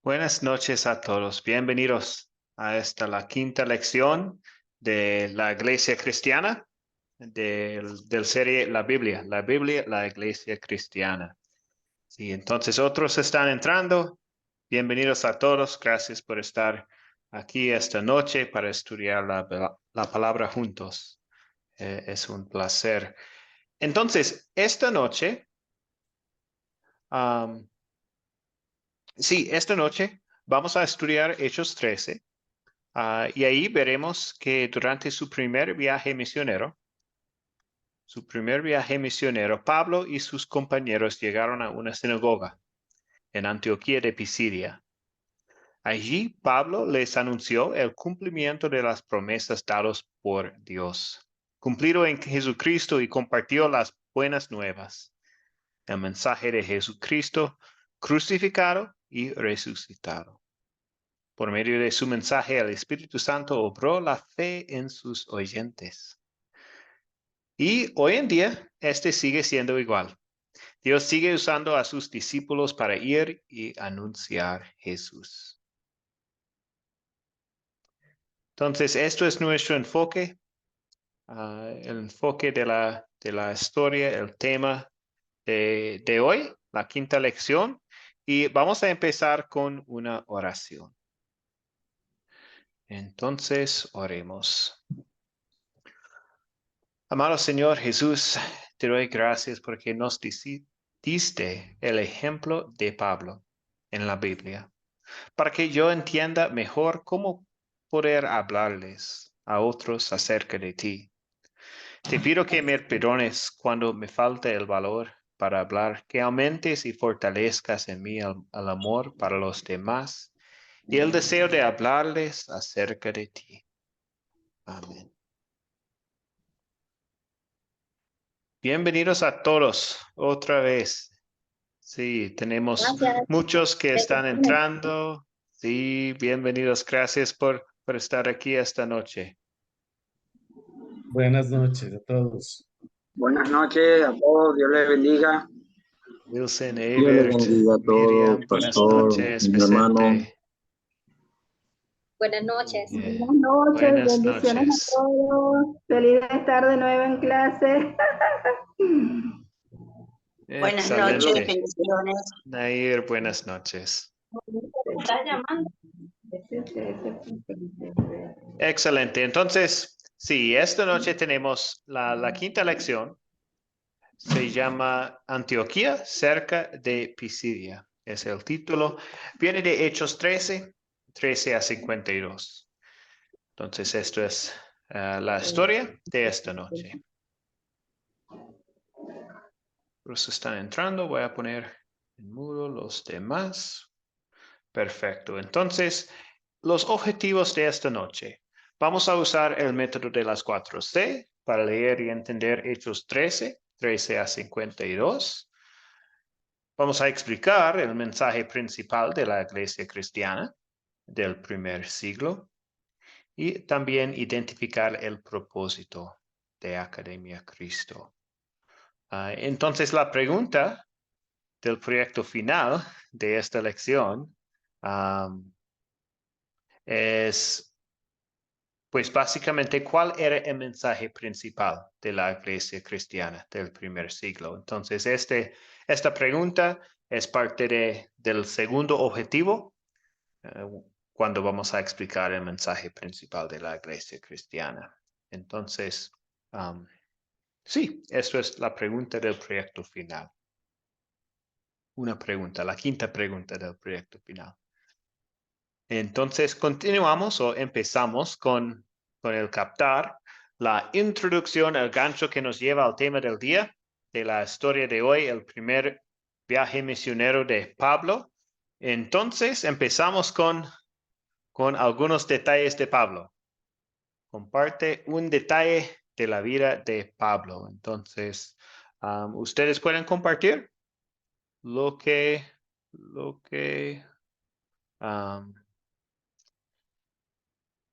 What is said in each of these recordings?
Buenas noches a todos. Bienvenidos a la quinta lección de la Iglesia Cristiana del serie La Biblia, la Iglesia Cristiana. Sí, entonces otros están entrando. Bienvenidos a todos. Gracias por estar aquí esta noche para estudiar la palabra juntos. Es un placer. Entonces, esta noche, esta noche vamos a estudiar Hechos 13. Y ahí veremos que durante su primer viaje misionero, Pablo y sus compañeros llegaron a una sinagoga en Antioquía de Pisidia. Allí Pablo les anunció el cumplimiento de las promesas dadas por Dios, cumplido en Jesucristo, y compartió las buenas nuevas, el mensaje de Jesucristo crucificado y resucitado. Por medio de su mensaje, el Espíritu Santo obró la fe en sus oyentes. Y hoy en día, sigue siendo igual. Dios sigue usando a sus discípulos para ir y anunciar Jesús. Entonces, esto es nuestro enfoque, el enfoque de la historia, el tema de hoy, la quinta lección. Y vamos a empezar con una oración. Entonces, oremos. Amado Señor Jesús, te doy gracias porque nos diste el ejemplo de Pablo en la Biblia, para que yo entienda mejor cómo poder hablarles a otros acerca de ti. Te pido que me perdones cuando me falte el valor para hablar, que aumentes y fortalezcas en mí el amor para los demás y el deseo de hablarles acerca de ti. Amén. Bienvenidos a todos otra vez. Sí, tenemos Gracias. muchos que están entrando. Sí, bienvenidos. Gracias por estar aquí esta noche. Buenas noches a todos. Buenas noches a todos, Dios les bendiga. Wilson, Dios les Ebert, bendiga a todos, Miriam, buenas pastor, noches, mi hermano. Vicente. Buenas noches. Yeah. Buenas noches, Buenas bendiciones noches. a todos. Feliz de estar de nuevo en clase. Buenas noches, Excelente. bendiciones. Nair, buenas noches. ¿Estás llamando? Excelente. Entonces, sí, esta noche tenemos la quinta lección. Se llama Antioquía, cerca de Pisidia. Es el título. Viene de Hechos 13 a 52. Entonces, esto es la historia de esta noche. Los están entrando. Voy a poner en mudo los demás. Perfecto. Entonces, los objetivos de esta noche. Vamos a usar el método de las 4C para leer y entender Hechos 13 a 52. Vamos a explicar el mensaje principal de la Iglesia Cristiana del primer siglo y también identificar el propósito de Academia Cristo. Entonces, la pregunta del proyecto final de esta lección es, pues básicamente, ¿cuál era el mensaje principal de la Iglesia Cristiana del primer siglo? Entonces, esta pregunta es parte del segundo objetivo cuando vamos a explicar el mensaje principal de la Iglesia Cristiana. Entonces, sí, esto es la pregunta del proyecto final. Una pregunta, la quinta pregunta del proyecto final. Entonces, continuamos o empezamos con el captar, la introducción, el gancho que nos lleva al tema del día, de la historia de hoy, el primer viaje misionero de Pablo. Entonces, empezamos con algunos detalles de Pablo. Comparte un detalle de la vida de Pablo. Entonces, ustedes pueden compartir lo que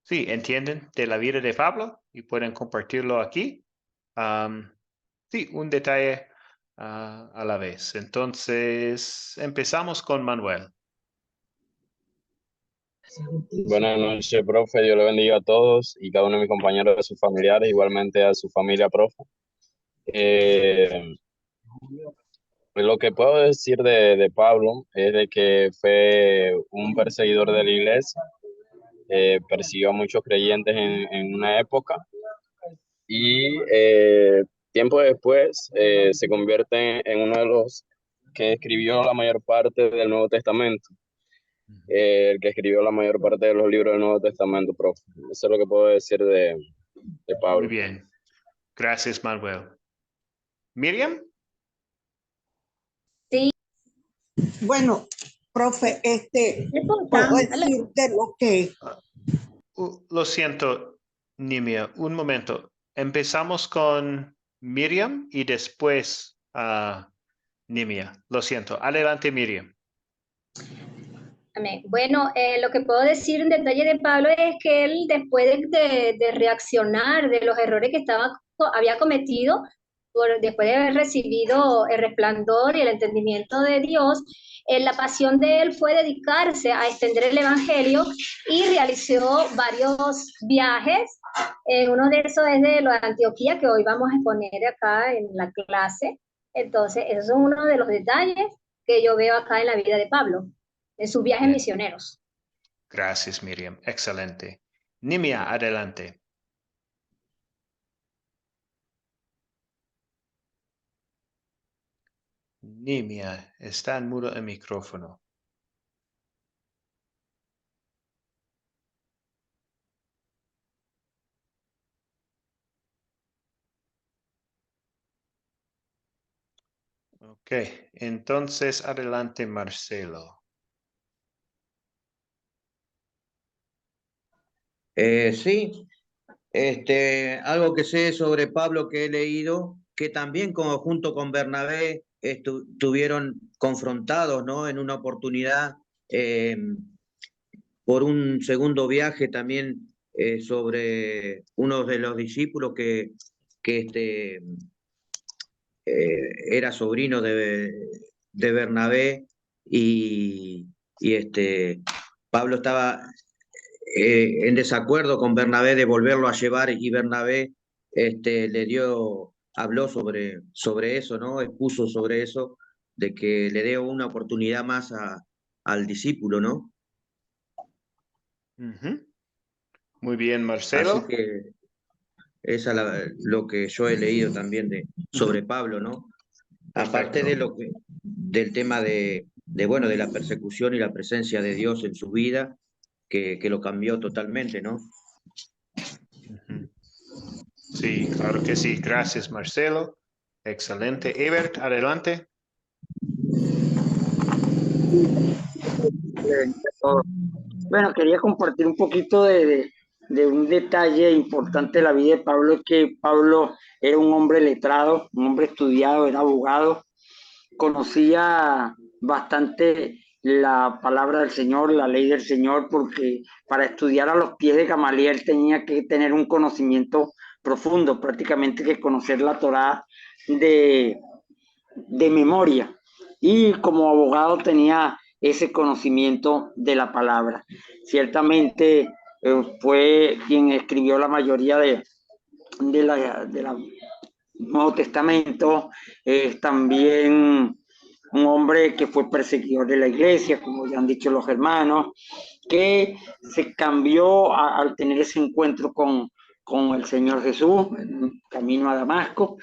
sí, entienden de la vida de Pablo y pueden compartirlo aquí. Sí, un detalle a la vez. Entonces, empezamos con Manuel. Buenas noches, profe. Dios le bendiga a todos y cada uno de mis compañeros, a sus familiares, igualmente a su familia, profe. Lo que puedo decir de Pablo es de que fue un perseguidor de la iglesia, persiguió a muchos creyentes en una época y tiempo después se convierte en uno de los que escribió la mayor parte del Nuevo Testamento. El que escribió la mayor parte de los libros del Nuevo Testamento, profe. Eso es lo que puedo decir de Pablo. Muy bien. Gracias, Manuel. Miriam. Sí. Bueno, profe, puedo decir de lo que... Lo siento, Nimia, un momento. Empezamos con Miriam y después Nimia. Lo siento. Adelante, Miriam. Amén. Bueno, lo que puedo decir en detalle de Pablo es que él, después de reaccionar de los errores que había cometido, después de haber recibido el resplandor y el entendimiento de Dios, la pasión de él fue dedicarse a extender el evangelio y realizó varios viajes. Uno de esos es de los de Antioquía, que hoy vamos a exponer acá en la clase. Entonces, esos son uno de los detalles que yo veo acá en la vida de Pablo, en sus viajes misioneros. Gracias, Miriam. Excelente. Nimia, adelante. Nimia, está en mudo el micrófono. Ok, entonces adelante, Marcelo. Sí, algo que sé sobre Pablo que he leído, que también junto con Bernabé estuvieron confrontados, ¿no? En una oportunidad por un segundo viaje también sobre uno de los discípulos que era sobrino de Bernabé y Pablo estaba en desacuerdo con Bernabé de volverlo a llevar y Bernabé habló sobre eso, ¿no? Expuso sobre eso, de que le dé una oportunidad más al discípulo, ¿no? Muy bien, Marcelo. Así que esa es lo que yo he leído también sobre Pablo, ¿no? Aparte del tema de la persecución y la presencia de Dios en su vida, que lo cambió totalmente, ¿no? Sí, claro que sí. Gracias, Marcelo. Excelente. Ebert, adelante. Bueno, quería compartir un poquito de un detalle importante de la vida de Pablo, es que Pablo era un hombre letrado, un hombre estudiado, era abogado, conocía bastante la palabra del Señor, la ley del Señor, porque para estudiar a los pies de Gamaliel tenía que tener un conocimiento profundo, prácticamente que conocer la Torá de memoria. Y como abogado tenía ese conocimiento de la palabra. Ciertamente fue quien escribió la mayoría de Nuevo Testamento. Es también un hombre que fue perseguidor de la iglesia, como ya han dicho los hermanos, que se cambió al tener ese encuentro con el Señor Jesús en camino a Damasco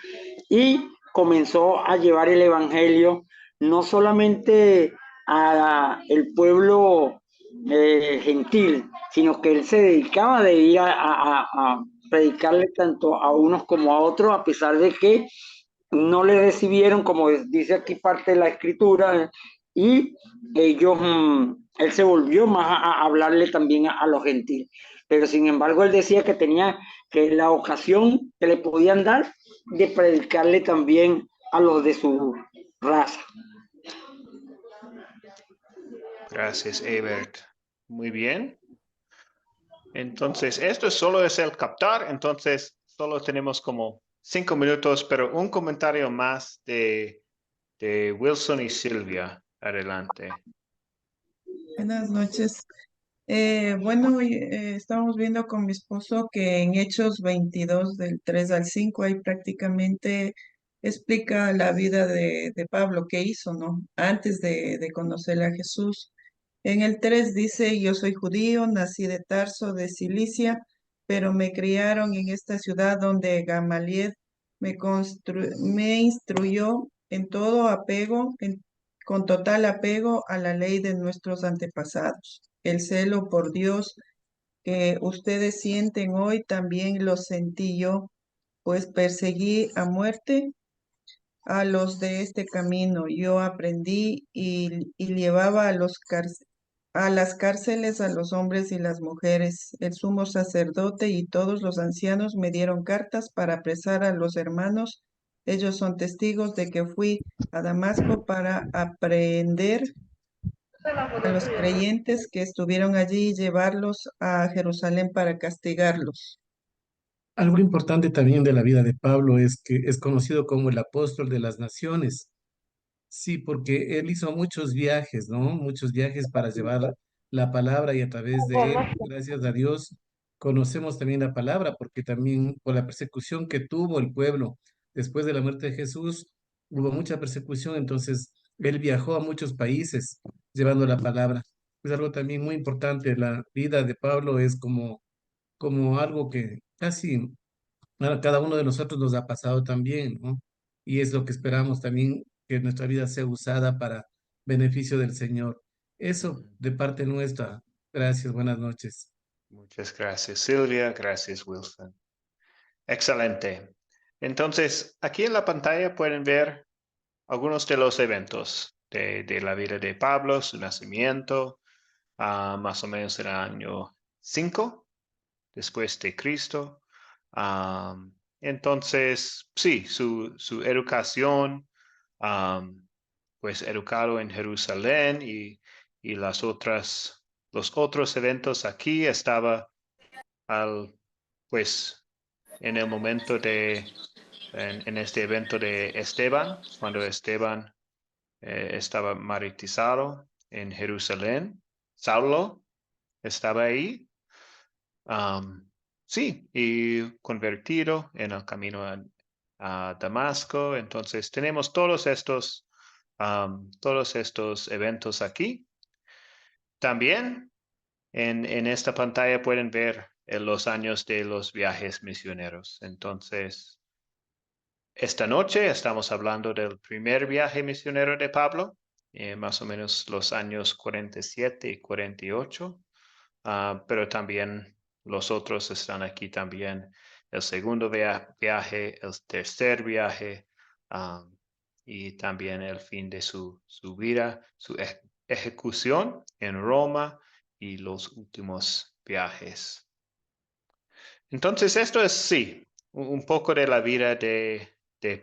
y comenzó a llevar el evangelio no solamente a el pueblo gentil, sino que él se dedicaba de ir a predicarle tanto a unos como a otros, a pesar de que no le recibieron, como dice aquí parte de la escritura, y ellos, él se volvió más a hablarle también a los gentiles. Pero sin embargo, él decía que tenía que la ocasión que le podían dar de predicarle también a los de su raza. Gracias, Ebert. Muy bien. Entonces, esto solo es el captar, entonces solo tenemos como 5 minutos, pero un comentario más de Wilson y Silvia. Adelante. Buenas noches. Bueno, estamos viendo con mi esposo que en Hechos 22, del 3 al 5, ahí prácticamente explica la vida de Pablo, qué hizo, ¿no? Antes de conocer a Jesús. En el 3 dice, yo soy judío, nací de Tarso, de Cilicia, pero me criaron en esta ciudad donde Gamaliel me instruyó en todo apego, con total apego a la ley de nuestros antepasados. El celo por Dios que ustedes sienten hoy también lo sentí yo, pues perseguí a muerte a los de este camino. Yo aprendí y llevaba a las cárceles a los hombres y las mujeres. El sumo sacerdote y todos los ancianos me dieron cartas para apresar a los hermanos. Ellos son testigos de que fui a Damasco para aprehender a los creyentes que estuvieron allí y llevarlos a Jerusalén para castigarlos. Algo importante también de la vida de Pablo es que es conocido como el apóstol de las naciones. Sí, porque él hizo muchos viajes, ¿no? Muchos viajes para llevar la palabra y a través de él, gracias a Dios, conocemos también la palabra, porque también por la persecución que tuvo el pueblo después de la muerte de Jesús, hubo mucha persecución, entonces él viajó a muchos países llevando la palabra. Es algo también muy importante, la vida de Pablo es como algo que casi a cada uno de nosotros nos ha pasado también, ¿no? Y es lo que esperamos también, que nuestra vida sea usada para beneficio del Señor. Eso de parte nuestra. Gracias, buenas noches. Muchas gracias, Silvia. Gracias, Wilson. Excelente. Entonces, aquí en la pantalla pueden ver algunos de los eventos de la vida de Pablo, su nacimiento, más o menos en el año 5 después de Cristo. Entonces, sí, su educación, pues educado en Jerusalén y los otros eventos aquí estaba pues en el momento en este evento de Esteban, cuando Esteban estaba martirizado en Jerusalén. Saulo estaba ahí. Sí, y convertido en el camino a Damasco. Entonces tenemos todos estos eventos aquí. También en esta pantalla pueden ver los años de los viajes misioneros. Entonces, esta noche estamos hablando del primer viaje misionero de Pablo, más o menos los años 47 y 48, pero también los otros están aquí también. El segundo viaje, el tercer viaje y también el fin de su vida, su ejecución en Roma y los últimos viajes. Entonces, esto es, sí, un poco de la vida de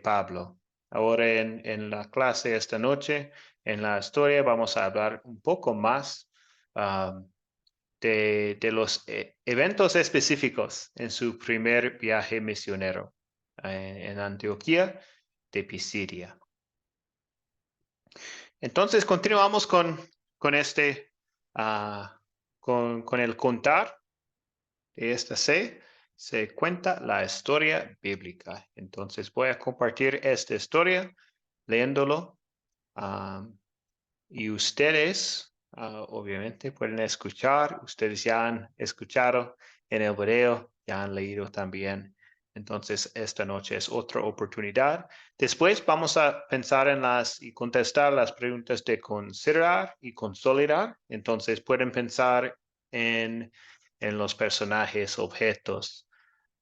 Pablo. Ahora en la clase esta noche, en la historia, vamos a hablar un poco más de los eventos específicos en su primer viaje misionero en Antioquía de Pisidia. Entonces, continuamos con el contar de esta se cuenta la historia bíblica. Entonces voy a compartir esta historia leyéndolo y ustedes obviamente pueden escuchar. Ustedes ya han escuchado en el video, ya han leído también. Entonces esta noche es otra oportunidad. Después vamos a pensar y contestar las preguntas de considerar y consolidar. Entonces pueden pensar en los personajes, objetos,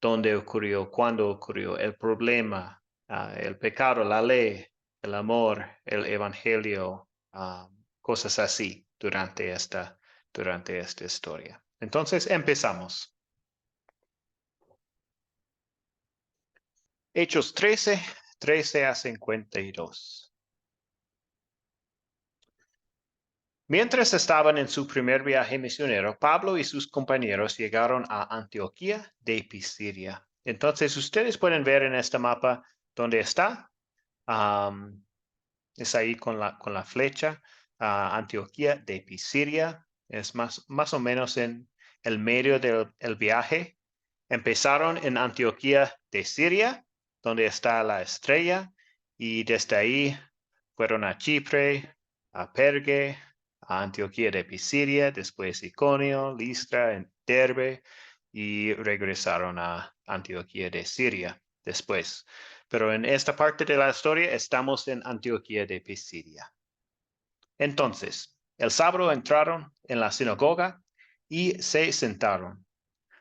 dónde ocurrió, cuándo ocurrió, el problema, el pecado, la ley, el amor, el evangelio, cosas así durante esta historia. Entonces empezamos. Hechos 13 a 52. Mientras estaban en su primer viaje misionero, Pablo y sus compañeros llegaron a Antioquía de Pisidia. Entonces, ustedes pueden ver en este mapa dónde está. Es ahí con la flecha. Antioquía de Pisidia. Es más o menos en el medio del viaje. Empezaron en Antioquía de Siria, donde está la estrella, y desde ahí fueron a Chipre, a Perge, a Antioquía de Pisidia, después Iconio, Listra, en Derbe, y regresaron a Antioquía de Siria después. Pero en esta parte de la historia estamos en Antioquía de Pisidia. Entonces, el sábado entraron en la sinagoga y se sentaron.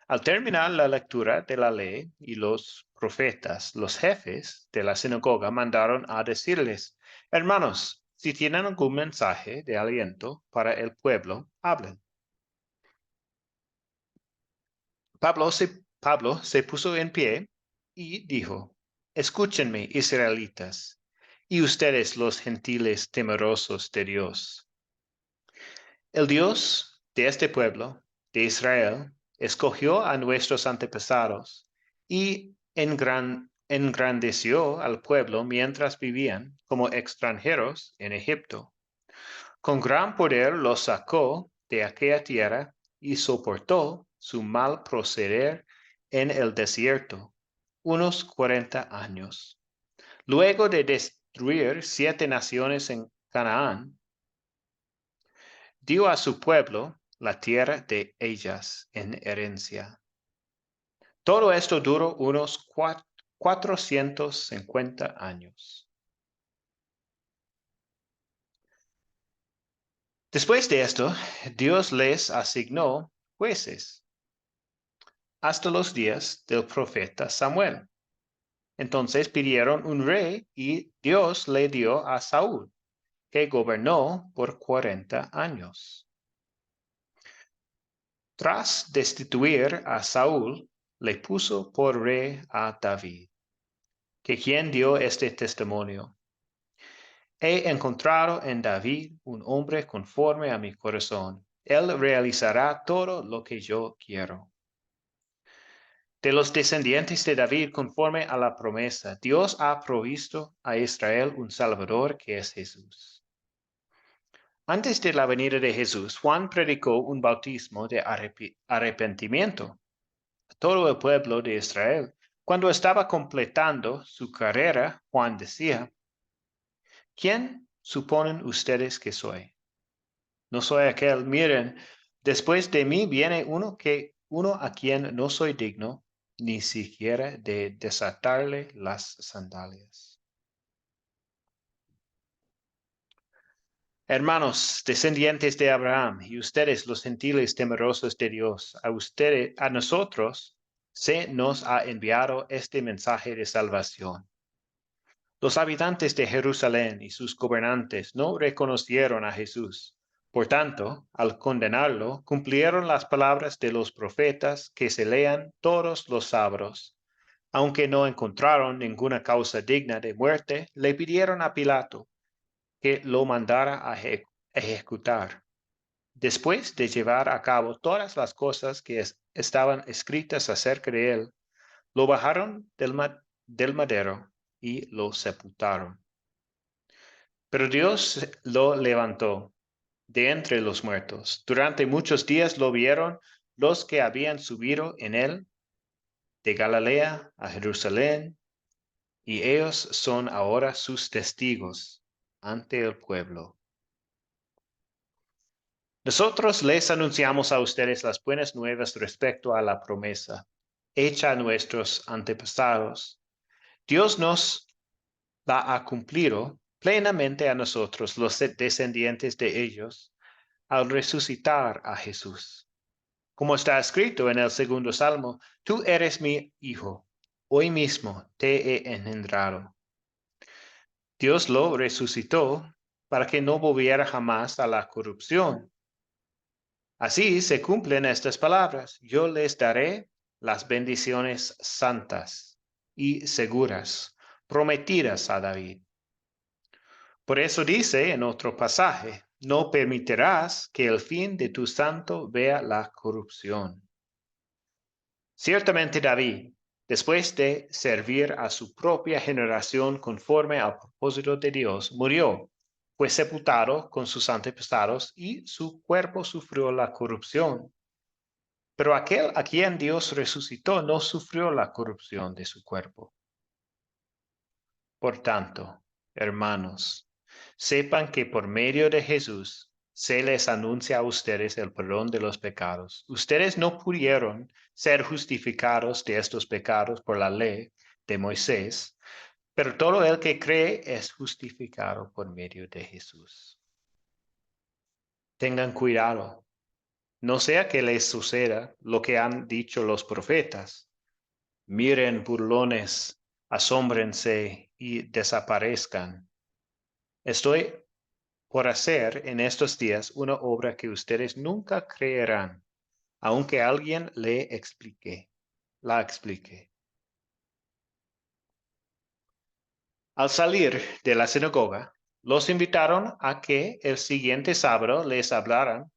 Al terminar la lectura de la ley y los profetas, los jefes de la sinagoga mandaron a decirles: hermanos, si tienen algún mensaje de aliento para el pueblo, hablen. Pablo se puso en pie y dijo: escúchenme, israelitas, y ustedes los gentiles temerosos de Dios. El Dios de este pueblo, de Israel, escogió a nuestros antepasados y engrandeció al pueblo mientras vivían como extranjeros en Egipto. Con gran poder los sacó de aquella tierra y soportó su mal proceder en el desierto unos 40 años. Luego de destruir 7 naciones en Canaán, dio a su pueblo la tierra de ellas en herencia. Todo esto duró unos 450 años. Después de esto, Dios les asignó jueces hasta los días del profeta Samuel. Entonces pidieron un rey y Dios le dio a Saúl, que gobernó por 40 años. Tras destituir a Saúl, le puso por rey a David, que quien dio este testimonio: he encontrado en David un hombre conforme a mi corazón. Él realizará todo lo que yo quiero. De los descendientes de David, conforme a la promesa, Dios ha provisto a Israel un Salvador, que es Jesús. Antes de la venida de Jesús, Juan predicó un bautismo de arrepentimiento a todo el pueblo de Israel. Cuando estaba completando su carrera, Juan decía: ¿quién suponen ustedes que soy? No soy aquel. Miren, después de mí viene uno a quien no soy digno ni siquiera de desatarle las sandalias. Hermanos, descendientes de Abraham, y ustedes los gentiles temerosos de Dios, a nosotros se nos ha enviado este mensaje de salvación. Los habitantes de Jerusalén y sus gobernantes no reconocieron a Jesús. Por tanto, al condenarlo, cumplieron las palabras de los profetas que se lean todos los sábados. Aunque no encontraron ninguna causa digna de muerte, le pidieron a Pilato que lo mandara a ejecutar. Después de llevar a cabo todas las cosas que estaban escritas acerca de él, lo bajaron del madero y lo sepultaron. Pero Dios lo levantó de entre los muertos. Durante muchos días lo vieron los que habían subido en él de Galilea a Jerusalén, y ellos son ahora sus testigos ante el pueblo. Nosotros les anunciamos a ustedes las buenas nuevas respecto a la promesa hecha a nuestros antepasados. Dios nos la ha cumplido plenamente a nosotros, los descendientes de ellos, al resucitar a Jesús. Como está escrito en el 2 Salmo: tú eres mi hijo, hoy mismo te he engendrado. Dios lo resucitó para que no volviera jamás a la corrupción. Así se cumplen estas palabras: yo les daré las bendiciones santas y seguras, prometidas a David. Por eso dice en otro pasaje: no permitirás que el fin de tu santo vea la corrupción. Ciertamente David, después de servir a su propia generación conforme al propósito de Dios, murió fue sepultado con sus antepasados y su cuerpo sufrió la corrupción. Pero aquel a quien Dios resucitó no sufrió la corrupción de su cuerpo. Por tanto, hermanos, sepan que por medio de Jesús se les anuncia a ustedes el perdón de los pecados. Ustedes no pudieron ser justificados de estos pecados por la ley de Moisés, pero todo el que cree es justificado por medio de Jesús. Tengan cuidado. No sea que les suceda lo que han dicho los profetas. Miren, burlones, asómbrense y desaparezcan. Estoy por hacer en estos días una obra que ustedes nunca creerán, aunque alguien la explique. Al salir de la sinagoga, los invitaron a que el siguiente sábado les hablaran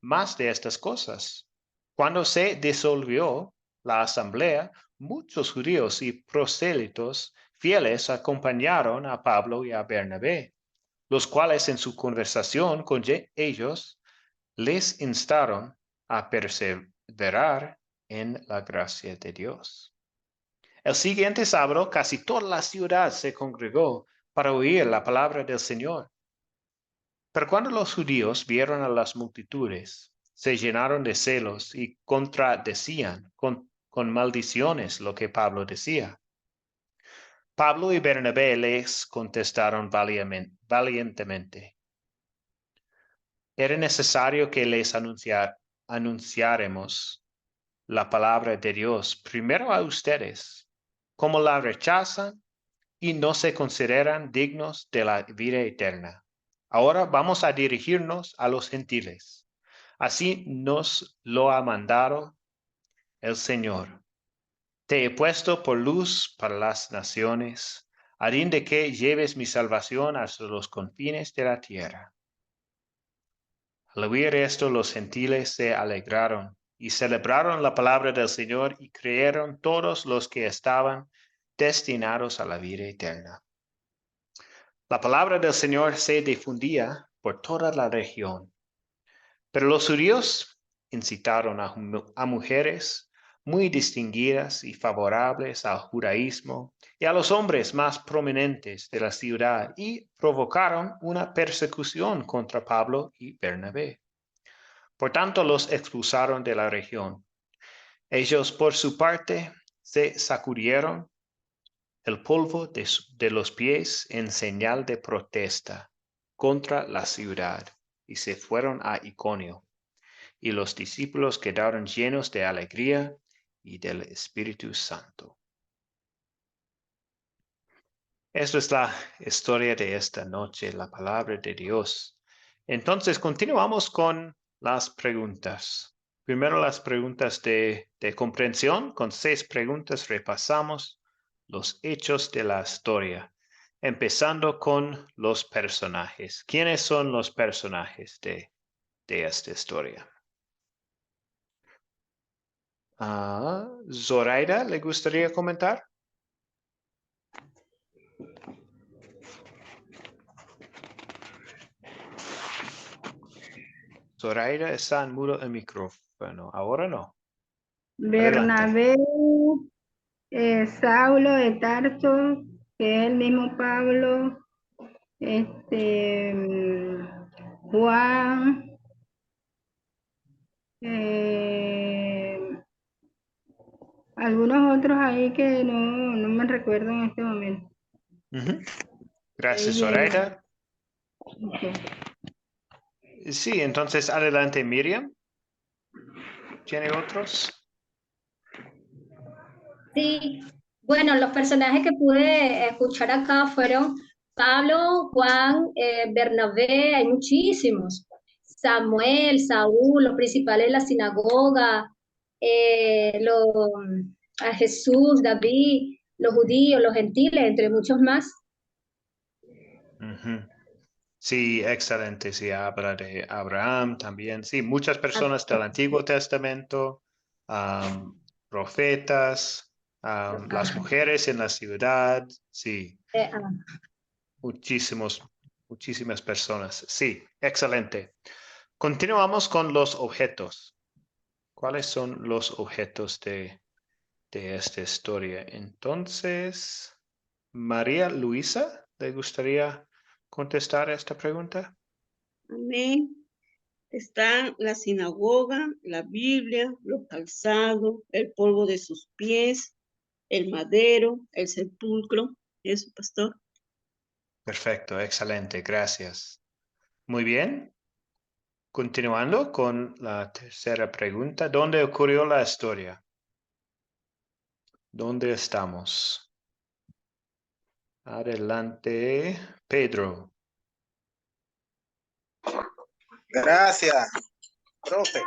más de estas cosas. Cuando se disolvió la asamblea, muchos judíos y prosélitos fieles acompañaron a Pablo y a Bernabé, los cuales en su conversación con ellos les instaron a perseverar en la gracia de Dios. El siguiente sábado casi toda la ciudad se congregó para oír la palabra del Señor. Pero cuando los judíos vieron a las multitudes, se llenaron de celos y contradecían con maldiciones lo que Pablo decía. Pablo y Bernabé les contestaron valientemente. Era necesario que les anunciáramos la palabra de Dios primero a ustedes, como la rechazan y no se consideran dignos de la vida eterna. Ahora vamos a dirigirnos a los gentiles. Así nos lo ha mandado el Señor. Te he puesto por luz para las naciones, a fin de que lleves mi salvación hasta los confines de la tierra. Al oír esto, los gentiles se alegraron y celebraron la palabra del Señor y creyeron todos los que estaban destinados a la vida eterna. La palabra del Señor se difundía por toda la región. Pero los judíos incitaron a mujeres muy distinguidas y favorables al judaísmo y a los hombres más prominentes de la ciudad y provocaron una persecución contra Pablo y Bernabé. Por tanto, los expulsaron de la región. Ellos, por su parte, se sacudieron el polvo de los pies en señal de protesta contra la ciudad y se fueron a Iconio. Y los discípulos quedaron llenos de alegría y del Espíritu Santo. Esta es la historia de esta noche, la palabra de Dios. Entonces, continuamos con las preguntas. Primero las preguntas de comprensión. Con 6 preguntas repasamos los hechos de la historia, empezando con los personajes. ¿Quiénes son los personajes de esta historia? Zoraida, ¿le gustaría comentar? Zoraida está en mudo el micrófono. Ahora no. Bernabé, Saulo de Tarso, que es el mismo Pablo, Juan, algunos otros ahí que no me recuerdo en este momento. Gracias, Zoraida. Okay. Sí, entonces adelante, Miriam. ¿Tiene otros? Sí, bueno, los personajes que pude escuchar acá fueron Pablo, Juan, Bernabé, hay muchísimos. Samuel, Saúl, los principales de la sinagoga, a Jesús, David, los judíos, los gentiles, entre muchos más. Sí, excelente. Sí, habla de Abraham también. Sí, muchas personas del Antiguo Testamento, profetas, las mujeres en la ciudad. Sí, muchísimos Muchísimas personas. Sí, excelente. Continuamos con los objetos. ¿Cuáles son los objetos de esta historia? Entonces, María Luisa, ¿le gustaría contestar esta pregunta? Amén. Están la sinagoga, la Biblia, los calzados, el polvo de sus pies, el madero, el sepulcro. Eso, pastor. Perfecto, excelente, gracias. Muy bien. Continuando con la tercera pregunta, ¿dónde ocurrió la historia? ¿Dónde estamos? Adelante, Pedro. Gracias, profe.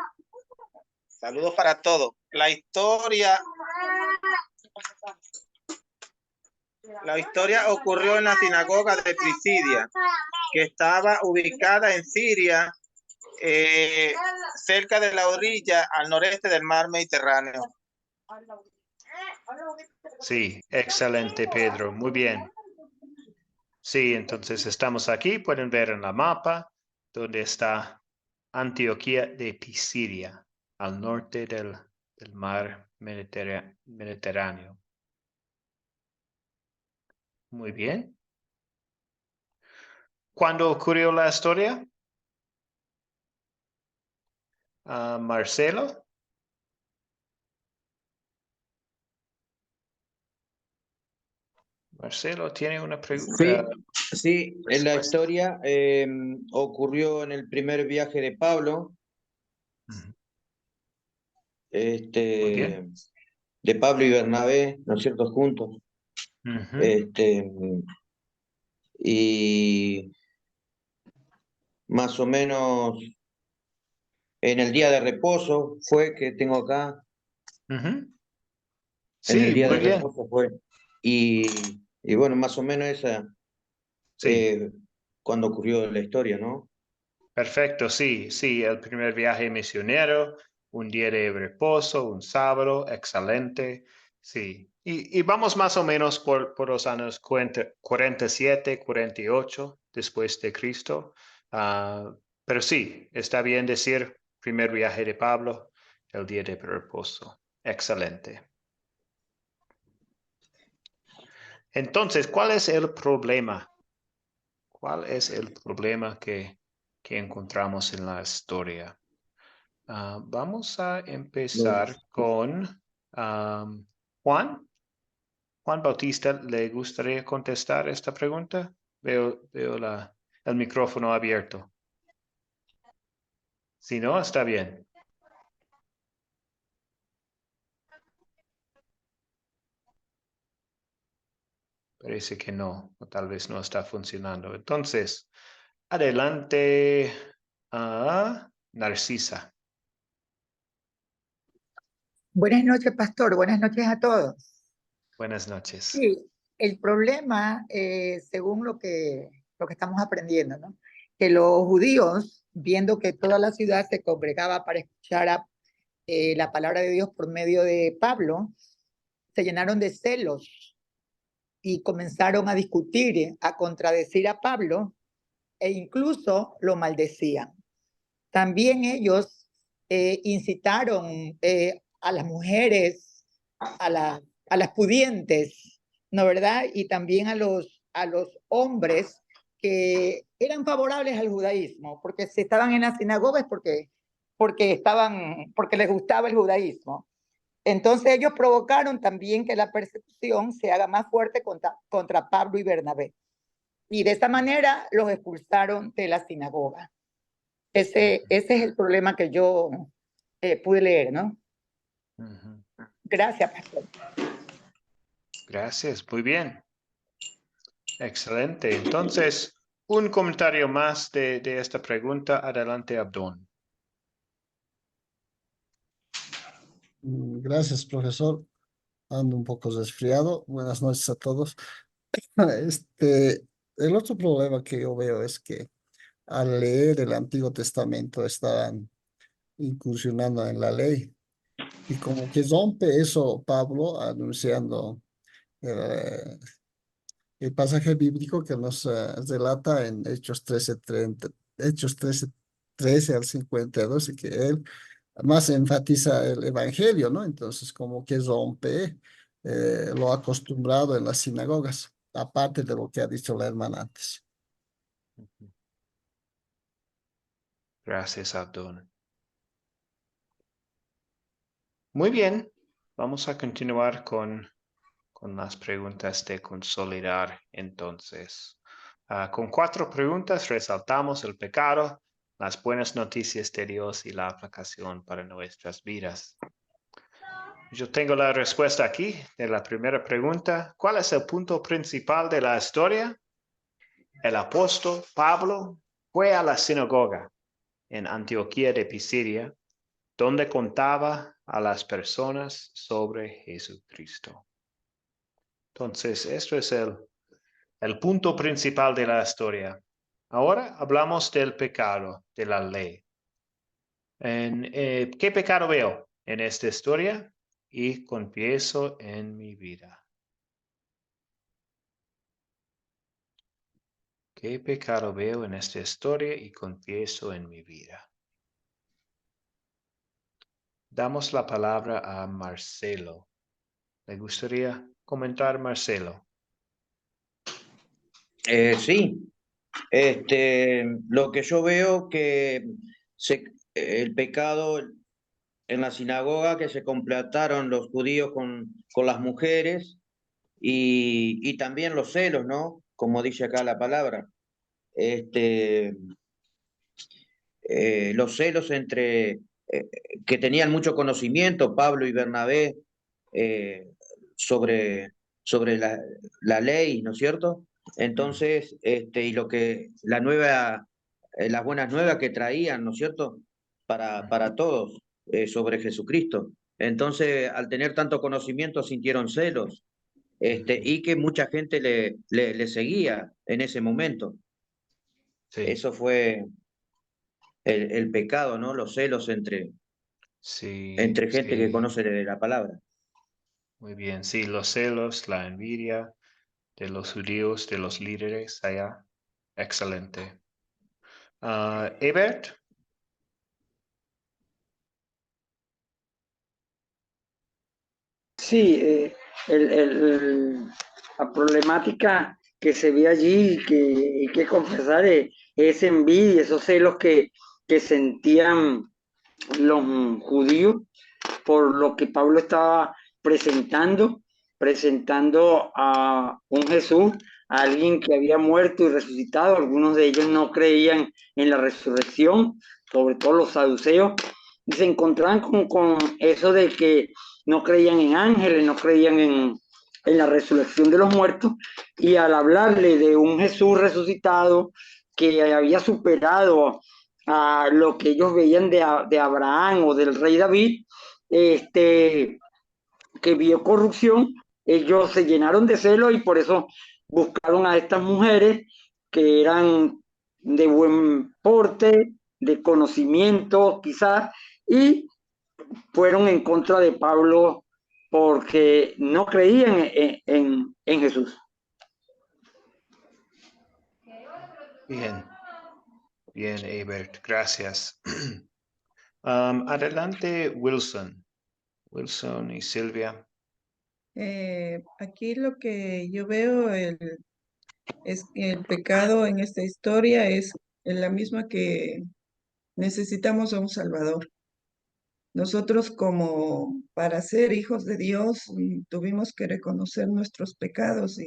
Saludos para todos. La historia ocurrió en la sinagoga de Pisidia, que estaba ubicada en Siria, cerca de la orilla al noreste del mar Mediterráneo. Sí, excelente, Pedro. Muy bien. Sí, entonces estamos aquí. Pueden ver en la mapa donde está Antioquía de Pisidia, al norte del mar Mediterráneo. Muy bien. ¿Cuándo ocurrió la historia? Marcelo. Marcelo tiene una pregunta. Sí, en la historia ocurrió en el primer viaje de Pablo. De Pablo y Bernabé, ¿no es cierto?, juntos. Y más o menos en el día de reposo fue que tengo acá. Sí, en el día muy de bien. reposo fue. Y bueno, más o menos esa, cuando ocurrió la historia, ¿no? Perfecto, sí, el primer viaje misionero, un día de reposo, un sábado, excelente, sí. Y vamos más o menos por los años 47, 48 después de Cristo. Pero sí, está bien decir primer viaje de Pablo, el día de reposo. Excelente. Entonces, ¿cuál es el problema? ¿Cuál es el problema que encontramos en la historia? Vamos a empezar con Juan. Juan Bautista, ¿le gustaría contestar esta pregunta? Veo el micrófono abierto. Si no, está bien. Parece que no, o tal vez no está funcionando. Entonces, adelante a Narcisa. Buenas noches, pastor. Buenas noches a todos. Buenas noches. Sí, el problema, según lo que estamos aprendiendo, ¿no? Que los judíos, viendo que toda la ciudad se congregaba para escuchar la palabra de Dios por medio de Pablo, se llenaron de celos y comenzaron a discutir, a contradecir a Pablo e incluso lo maldecían. También ellos incitaron a las mujeres, a las pudientes, ¿no verdad? Y también a los hombres que eran favorables al judaísmo, porque si estaban en las sinagogas porque les gustaba el judaísmo. Entonces ellos provocaron también que la persecución se haga más fuerte contra Pablo y Bernabé. Y de esta manera los expulsaron de la sinagoga. Ese es el problema que yo pude leer, ¿no? Gracias, pastor. Gracias, muy bien. Excelente. Entonces, un comentario más de esta pregunta. Adelante, Abdón. Gracias, profesor. Ando un poco resfriado. Buenas noches a todos. El otro problema que yo veo es que al leer el Antiguo Testamento estaban incursionando en la ley y como que rompe eso Pablo anunciando el pasaje bíblico que nos relata en Hechos 13 al 52, y que él más enfatiza el evangelio, ¿no? Entonces, como que rompe lo acostumbrado en las sinagogas, aparte de lo que ha dicho la hermana antes. Gracias, Abdón. Muy bien, vamos a continuar con las preguntas de consolidar entonces. Con 4 preguntas resaltamos el pecado, las buenas noticias de Dios y la aplicación para nuestras vidas. Yo tengo la respuesta aquí de la primera pregunta. ¿Cuál es el punto principal de la historia? El apóstol Pablo fue a la sinagoga en Antioquía de Pisidia, donde contaba a las personas sobre Jesucristo. Entonces, esto es el punto principal de la historia. Ahora hablamos del pecado, de la ley. ¿Qué pecado veo en esta historia? Y confieso en mi vida. ¿Qué pecado veo en esta historia y confieso en mi vida? Damos la palabra a Marcelo. ¿Le gustaría comentar, Marcelo? Sí, lo que yo veo que el pecado en la sinagoga, que se completaron los judíos con las mujeres y también los celos, ¿no? Como dice acá la palabra. Los celos que tenían mucho conocimiento, Pablo y Bernabé, eh, sobre la ley, ¿no es cierto? Entonces, y las buenas nuevas que traían, ¿no es cierto? Para todos, sobre Jesucristo. Entonces, al tener tanto conocimiento, sintieron celos, y que mucha gente le seguía en ese momento. Sí. Eso fue el pecado, ¿no? Los celos entre gente que conoce de la palabra. Muy bien, sí, los celos, la envidia de los judíos, de los líderes allá. Excelente. Ebert. Sí, la problemática que se ve allí y que confesar es envidia, esos celos que sentían los judíos por lo que Pablo estaba presentando a un Jesús, a alguien que había muerto y resucitado. Algunos de ellos no creían en la resurrección, sobre todo los saduceos, y se encontraban con eso de que no creían en ángeles, no creían en la resurrección de los muertos, y al hablarle de un Jesús resucitado que había superado a lo que ellos veían de Abraham o del rey David, que vio corrupción, ellos se llenaron de celo y por eso buscaron a estas mujeres que eran de buen porte, de conocimiento quizás, y fueron en contra de Pablo porque no creían en Jesús. Bien, bien, Ebert, gracias. Adelante, Wilson y Silvia. Aquí lo que yo veo es que el pecado en esta historia es la misma que necesitamos a un Salvador. Nosotros como para ser hijos de Dios tuvimos que reconocer nuestros pecados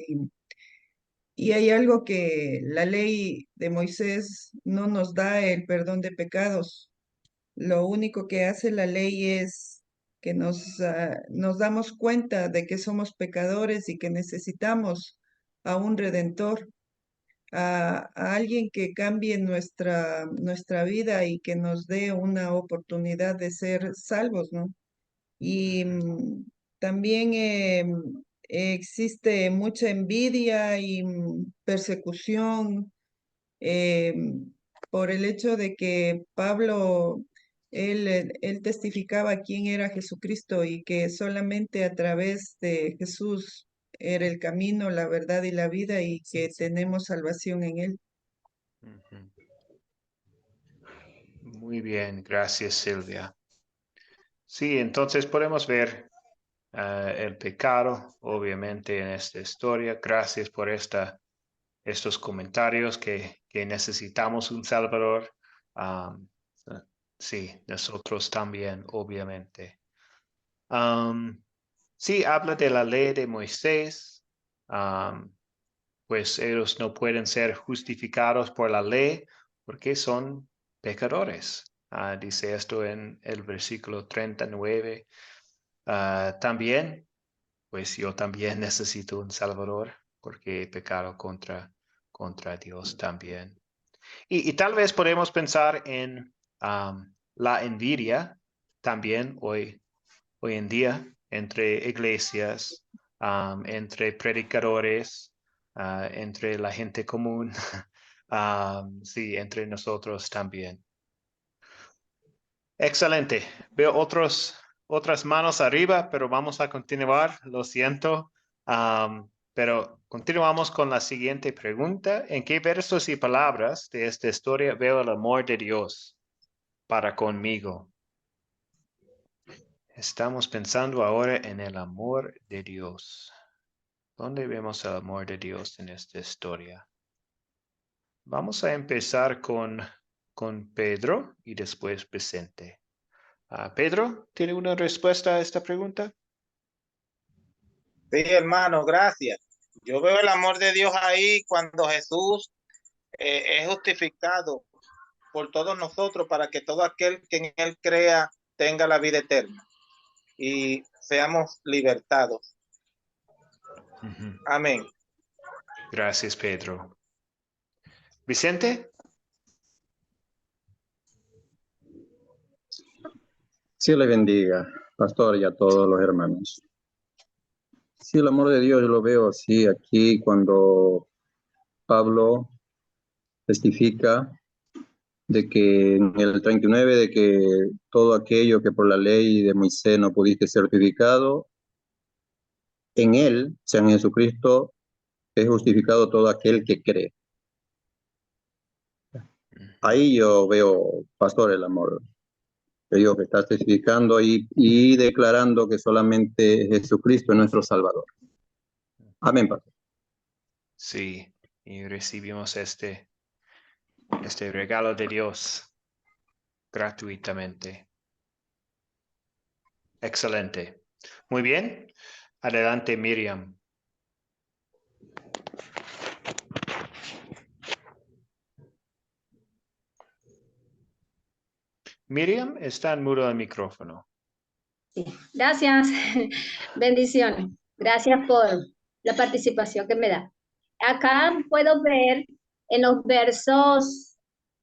y hay algo que la ley de Moisés no nos da el perdón de pecados. Lo único que hace la ley es que nos damos cuenta de que somos pecadores y que necesitamos a un redentor, a alguien que cambie nuestra vida y que nos dé una oportunidad de ser salvos, ¿no? Y también existe mucha envidia y persecución eh, por el hecho de que Pablo, él testificaba quién era Jesucristo y que solamente a través de Jesús era el camino, la verdad y la vida, y que tenemos salvación en Él. Ujú. Muy bien, gracias Silvia. Sí, entonces podemos ver el pecado, obviamente, en esta historia. Gracias por estos comentarios que necesitamos un Salvador. Um, sí, nosotros también, obviamente. Sí, habla de la ley de Moisés. Pues ellos no pueden ser justificados por la ley porque son pecadores. Dice esto en el versículo 39. También, pues yo también necesito un Salvador porque he pecado contra Dios también. Y tal vez podemos pensar en la envidia también hoy en día entre iglesias, entre predicadores, entre la gente común, sí, entre nosotros también. Excelente. Veo otras manos arriba, pero vamos a continuar. Lo siento. Pero continuamos con la siguiente pregunta. ¿En qué versos y palabras de esta historia veo el amor de Dios para conmigo? Estamos pensando ahora en el amor de Dios. ¿Dónde vemos el amor de Dios en esta historia? Vamos a empezar con Pedro y después Vicente. Pedro, ¿tiene una respuesta a esta pregunta? Sí, hermano, gracias. Yo veo el amor de Dios ahí cuando Jesús es justificado por todos nosotros para que todo aquel que en Él crea tenga la vida eterna y seamos libertados. Amén. Gracias, Pedro. Vicente. Sí, le bendiga, pastor, y a todos los hermanos. Sí, el amor de Dios yo lo veo así aquí cuando Pablo testifica de que en el 39, de que todo aquello que por la ley de Moisés no pudiste ser certificado, en él, o sea, en Jesucristo, es justificado todo aquel que cree. Ahí yo veo, pastor, el amor de Dios que está testificando y declarando que solamente Jesucristo es nuestro Salvador. Amén, pastor. Sí, y recibimos este regalo de Dios gratuitamente. Excelente. Muy bien. Adelante, Miriam. Miriam, está en mudo el micrófono. Sí. Gracias. Bendiciones. Gracias por la participación que me da. Acá puedo ver en los versos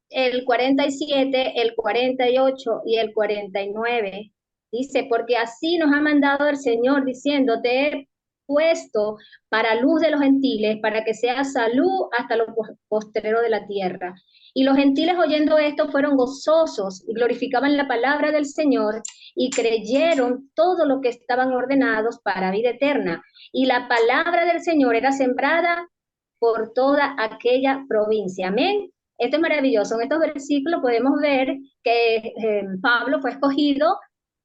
el 47, el 48 y el 49. Dice, porque así nos ha mandado el Señor diciendo, te he puesto para luz de los gentiles, para que sea salud hasta lo postrero de la tierra. Y los gentiles oyendo esto fueron gozosos y glorificaban la palabra del Señor y creyeron todo lo que estaban ordenados para vida eterna. Y la palabra del Señor era sembrada por toda aquella provincia. Amén. Esto es maravilloso. En estos versículos podemos ver que Pablo fue escogido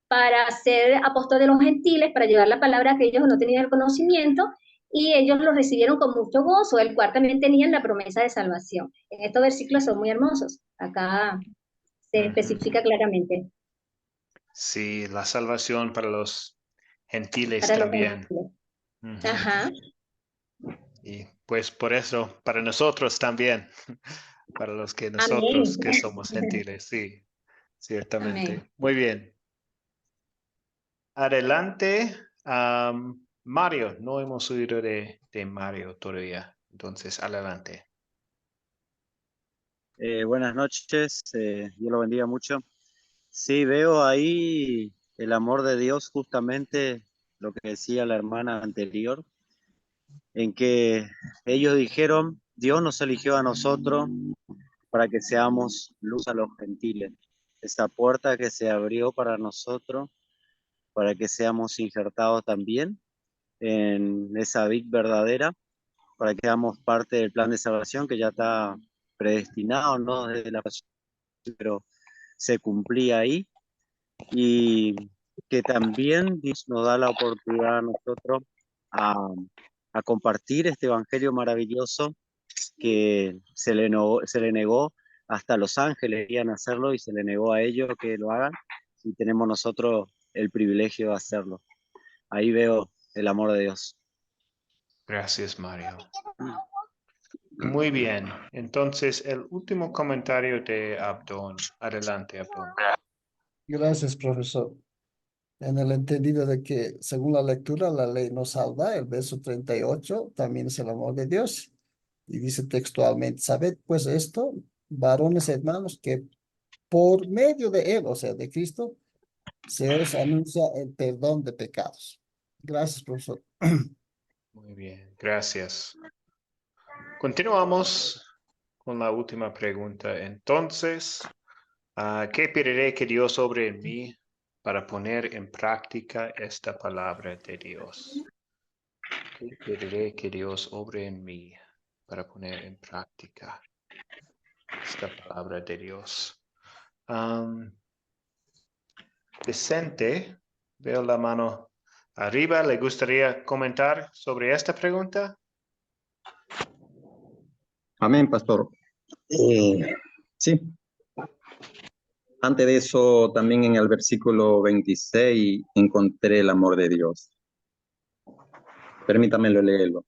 para ser apóstol de los gentiles, para llevar la palabra que ellos no tenían el conocimiento, y ellos lo recibieron con mucho gozo, el cual también tenían la promesa de salvación. En estos versículos son muy hermosos. Acá se especifica claramente. Sí, la salvación para los gentiles Para también. los gentiles. Ajá. Y pues por eso, para nosotros también, para los que nosotros Amén. que somos gentiles, sí, ciertamente. Amén. Muy bien. Adelante, Mario. No hemos oído de Mario todavía, entonces adelante. Buenas noches, Dios lo bendiga mucho. Sí, veo ahí el amor de Dios, justamente lo que decía la hermana anterior, en que ellos dijeron, Dios nos eligió a nosotros para que seamos luz a los gentiles. Esta puerta que se abrió para nosotros, para que seamos injertados también en esa vid verdadera, para que hagamos parte del plan de salvación que ya está predestinado, ¿no? Desde la pasión, pero se cumplía ahí, y que también Dios nos da la oportunidad a nosotros a compartir este evangelio maravilloso que se le negó hasta a los ángeles, querían hacerlo y se le negó a ellos que lo hagan, y tenemos nosotros el privilegio de hacerlo. Ahí veo el amor de Dios. Gracias, Mario. Muy bien. Entonces, el último comentario de Abdón. Adelante, Abdón. Gracias, profesor. En el entendido de que, según la lectura, la ley nos salva, el verso 38 también es el amor de Dios. Y dice textualmente, sabed pues esto, varones hermanos, que por medio de él, o sea, de Cristo, se os anuncia el perdón de pecados. Gracias, profesor. Muy bien, gracias. Continuamos con la última pregunta. Entonces, ¿qué pediré que Dios obre en mí para poner en práctica esta palabra de Dios? ¿Qué pediré que Dios obre en mí para poner en práctica esta palabra de Dios? Vicente, veo la mano arriba. ¿Le gustaría comentar sobre esta pregunta? Amén, pastor. Sí. Antes de eso, también en el versículo 26 encontré el amor de Dios. Permítame leerlo.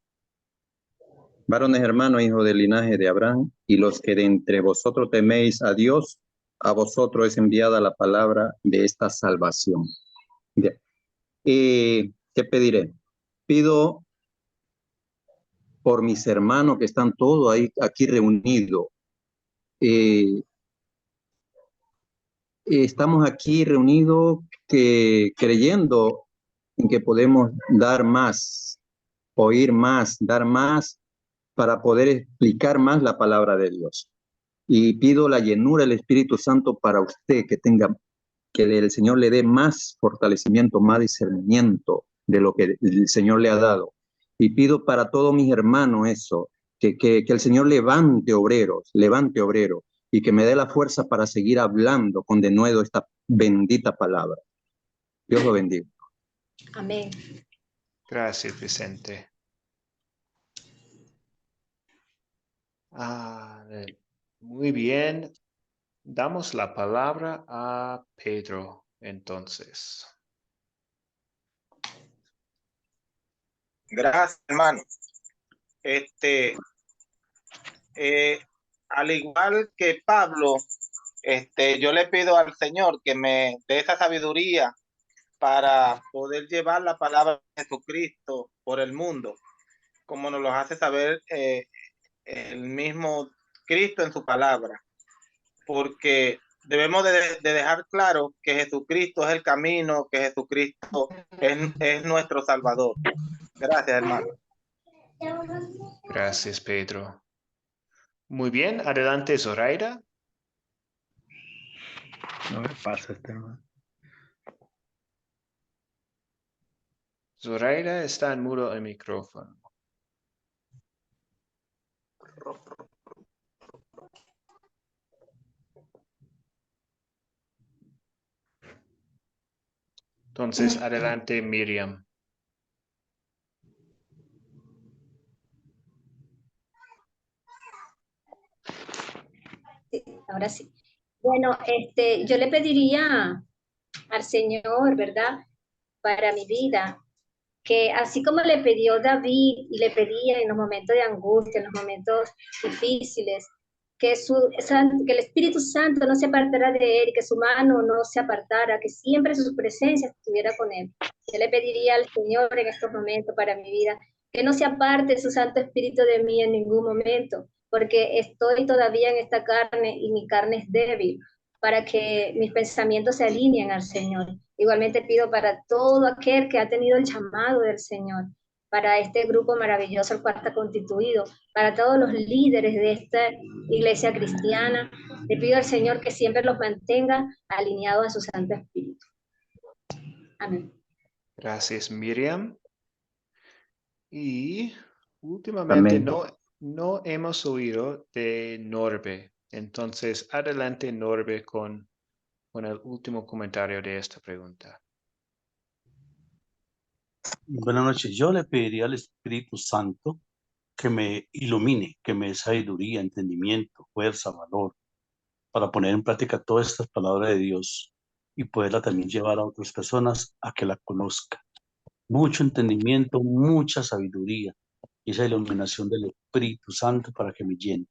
Varones hermanos, hijos del linaje de Abraham, y los que de entre vosotros teméis a Dios, a vosotros es enviada la palabra de esta salvación. Bien. ¿Qué pediré? Pido por mis hermanos que están todos ahí, aquí reunidos. Estamos aquí reunidos creyendo en que podemos dar más, oír más, dar más para poder explicar más la palabra de Dios. Y pido la llenura del Espíritu Santo para usted, que el Señor le dé más fortalecimiento, más discernimiento de lo que el Señor le ha dado. Y pido para todos mis hermanos eso, que el Señor levante obreros, y que me dé la fuerza para seguir hablando con denuedo esta bendita palabra. Dios lo bendiga. Amén. Gracias, Vicente. Muy bien. Damos la palabra a Pedro, entonces. Gracias, hermano. Al igual que Pablo, yo le pido al Señor que me dé esa sabiduría para poder llevar la palabra de Jesucristo por el mundo, como nos lo hace saber el mismo Cristo en su palabra, porque debemos de dejar claro que Jesucristo es el camino, que Jesucristo es nuestro Salvador. Gracias, hermano. Gracias, Pedro. Muy bien, adelante, Zoraida. No me pasa este hermano. Zoraida está en mudo el micrófono. Entonces, adelante, Miriam. Sí, ahora sí. Bueno, yo le pediría al Señor, ¿verdad? Para mi vida, que así como le pidió David y le pedía en los momentos de angustia, en los momentos difíciles, que el Espíritu Santo no se apartara de él, que su mano no se apartara, que siempre su presencia estuviera con él. Yo le pediría al Señor en estos momentos para mi vida, que no se aparte su Santo Espíritu de mí en ningún momento, porque estoy todavía en esta carne y mi carne es débil, para que mis pensamientos se alineen al Señor. Igualmente pido para todo aquel que ha tenido el llamado del Señor, para este grupo maravilloso el cual está constituido, para todos los líderes de esta iglesia cristiana, le pido al Señor que siempre los mantenga alineados a su Santo Espíritu. Amén. Gracias, Miriam. Y últimamente Amén. no hemos oído de Norbe. Entonces, adelante Norbe con el último comentario de esta pregunta. Buenas noches. Yo le pediría al Espíritu Santo que me ilumine, que me dé sabiduría, entendimiento, fuerza, valor, para poner en práctica todas estas palabras de Dios y poderla también llevar a otras personas a que la conozcan. Mucho entendimiento, mucha sabiduría y esa iluminación del Espíritu Santo para que me llene.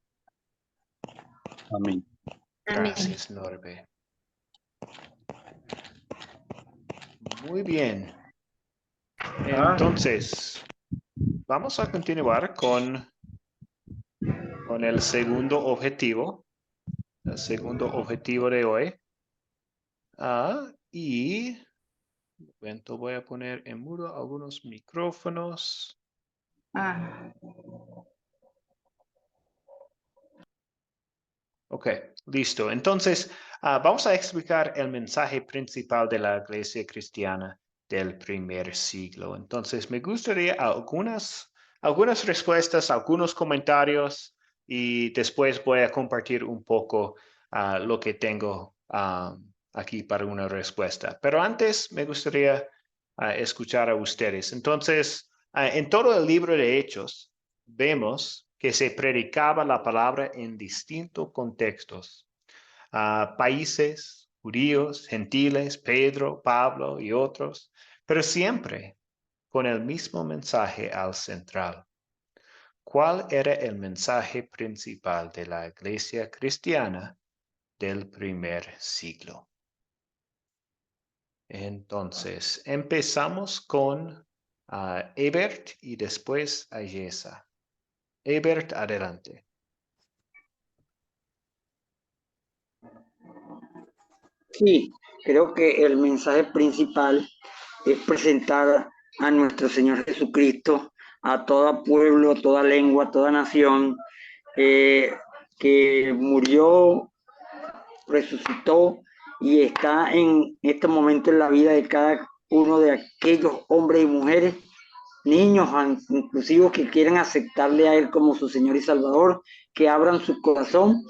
Amén. Gracias, Norbe. Muy bien. Entonces, vamos a continuar con el segundo objetivo. El segundo objetivo de hoy. Y un momento, voy a poner en mudo algunos micrófonos. Ok, listo. Entonces, vamos a explicar el mensaje principal de la iglesia cristiana del primer siglo. Entonces, me gustaría algunas respuestas, algunos comentarios y después voy a compartir un poco lo que tengo aquí para una respuesta. Pero antes me gustaría escuchar a ustedes. Entonces, en todo el libro de Hechos, vemos que se predicaba la palabra en distintos contextos. Países, judíos, gentiles, Pedro, Pablo y otros, pero siempre con el mismo mensaje al central. ¿Cuál era el mensaje principal de la iglesia cristiana del primer siglo? Entonces, empezamos con Ebert y después Ayesa. Ebert, adelante. Sí, creo que el mensaje principal es presentar a nuestro Señor Jesucristo a todo pueblo, a toda lengua, a toda nación, que murió, resucitó y está en este momento en la vida de cada uno de aquellos hombres y mujeres, niños inclusive, que quieran aceptarle a Él como su Señor y Salvador, que abran su corazón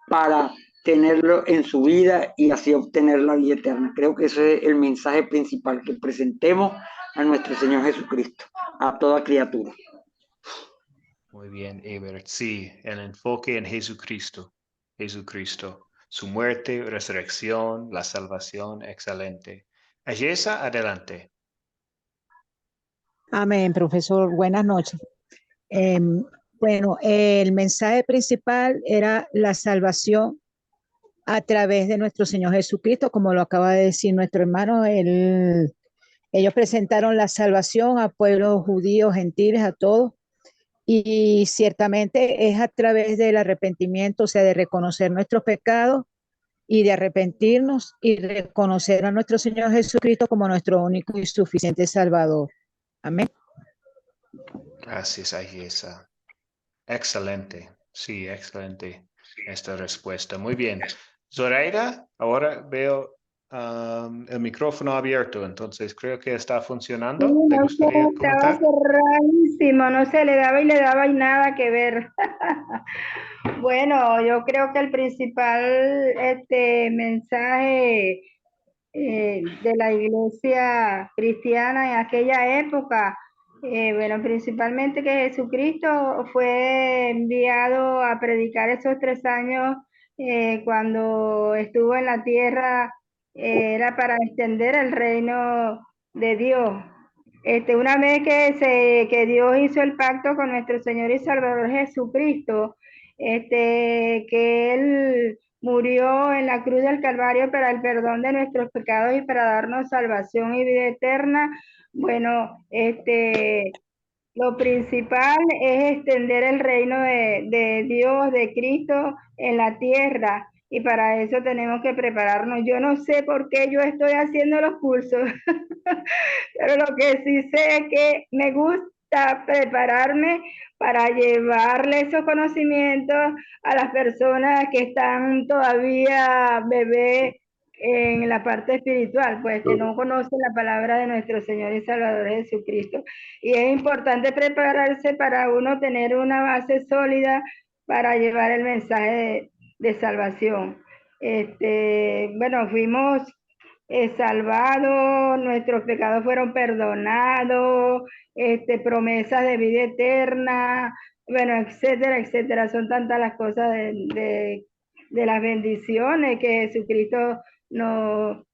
para tenerlo en su vida y así obtener la vida eterna. Creo que ese es el mensaje principal, que presentemos a nuestro Señor Jesucristo a toda criatura. Muy bien, Ebert. Sí, el enfoque en Jesucristo. Jesucristo. Su muerte, resurrección, la salvación, excelente. Ayesa, adelante. Amén, profesor. Buenas noches. Bueno, el mensaje principal era la salvación a través de nuestro Señor Jesucristo, como lo acaba de decir nuestro hermano. Ellos presentaron la salvación a pueblos judíos, gentiles, a todos. Y ciertamente es a través del arrepentimiento, o sea, de reconocer nuestros pecados y de arrepentirnos y reconocer a nuestro Señor Jesucristo como nuestro único y suficiente Salvador. Amén. Gracias, Ayesa. Excelente. Sí, excelente esta respuesta. Muy bien. Zoraida, ahora veo el micrófono abierto, entonces creo que está funcionando. ¿Le No sé, gustaría estaba comentar? cerradísimo, no se le daba y nada que ver. Bueno, yo creo que el principal mensaje de la iglesia cristiana en aquella época, bueno, principalmente que Jesucristo fue enviado a predicar esos 3 años cuando estuvo en la tierra, era para extender el reino de Dios. Una vez que Dios hizo el pacto con nuestro Señor y Salvador Jesucristo, que Él murió en la cruz del Calvario para el perdón de nuestros pecados y para darnos salvación y vida eterna. Bueno, lo principal es extender el reino de Dios, de Cristo en la tierra. Y para eso tenemos que prepararnos. Yo no sé por qué yo estoy haciendo los cursos, pero lo que sí sé es que me gusta prepararme para llevarle esos conocimientos a las personas que están todavía bebés en la parte espiritual, pues que no conocen la palabra de nuestro Señor y Salvador Jesucristo. Y es importante prepararse para uno tener una base sólida para llevar el mensaje de salvación. Bueno, fuimos salvados, nuestros pecados fueron perdonados, promesas de vida eterna, bueno, etcétera, etcétera. Son tantas las cosas de las bendiciones que Jesucristo nos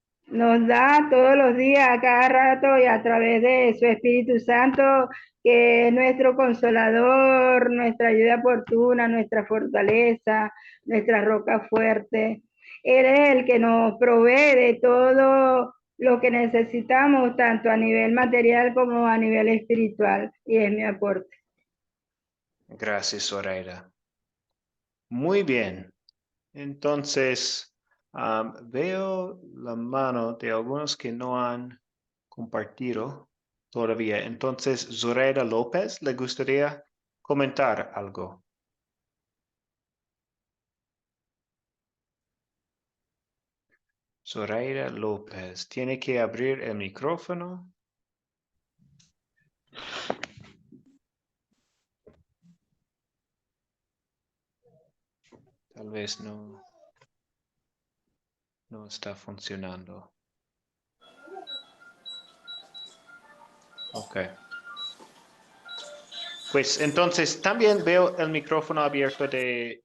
da todos los días, a cada rato, y a través de su Espíritu Santo, que es nuestro consolador, nuestra ayuda oportuna, nuestra fortaleza, nuestra roca fuerte. Él es el que nos provee de todo lo que necesitamos, tanto a nivel material como a nivel espiritual, y es mi aporte. Gracias, Zoraida. Muy bien. Entonces, veo la mano de algunos que no han compartido todavía. Entonces, Zoraida López, ¿le gustaría comentar algo? Zoraida López, tiene que abrir el micrófono. Tal vez no está funcionando. Ok. Pues entonces también veo el micrófono abierto de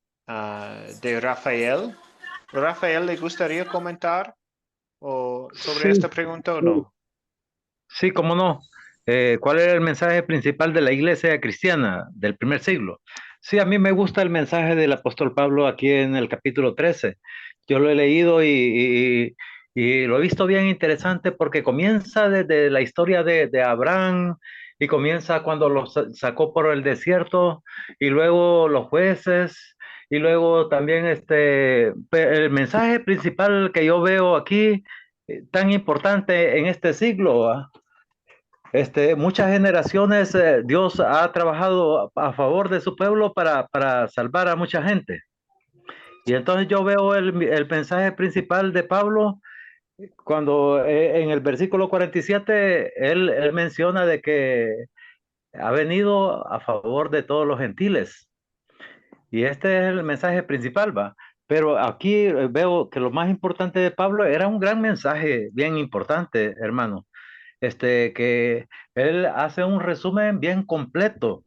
Rafael. Rafael, ¿le gustaría comentar sobre esta pregunta o no? Sí, cómo no. ¿Cuál era el mensaje principal de la iglesia cristiana del primer siglo? Sí, a mí me gusta el mensaje del apóstol Pablo aquí en el capítulo 13. Yo lo he leído y lo he visto bien interesante porque comienza desde la historia de Abraham y comienza cuando los sacó por el desierto y luego los jueces y luego también el mensaje principal que yo veo aquí tan importante en este siglo. Muchas generaciones Dios ha trabajado a favor de su pueblo para salvar a mucha gente. Y entonces yo veo el mensaje principal de Pablo cuando en el versículo 47 él menciona de que ha venido a favor de todos los gentiles. Y este es el mensaje principal, ¿va? Pero aquí veo que lo más importante de Pablo era un gran mensaje, bien importante, hermano. Que él hace un resumen bien completo,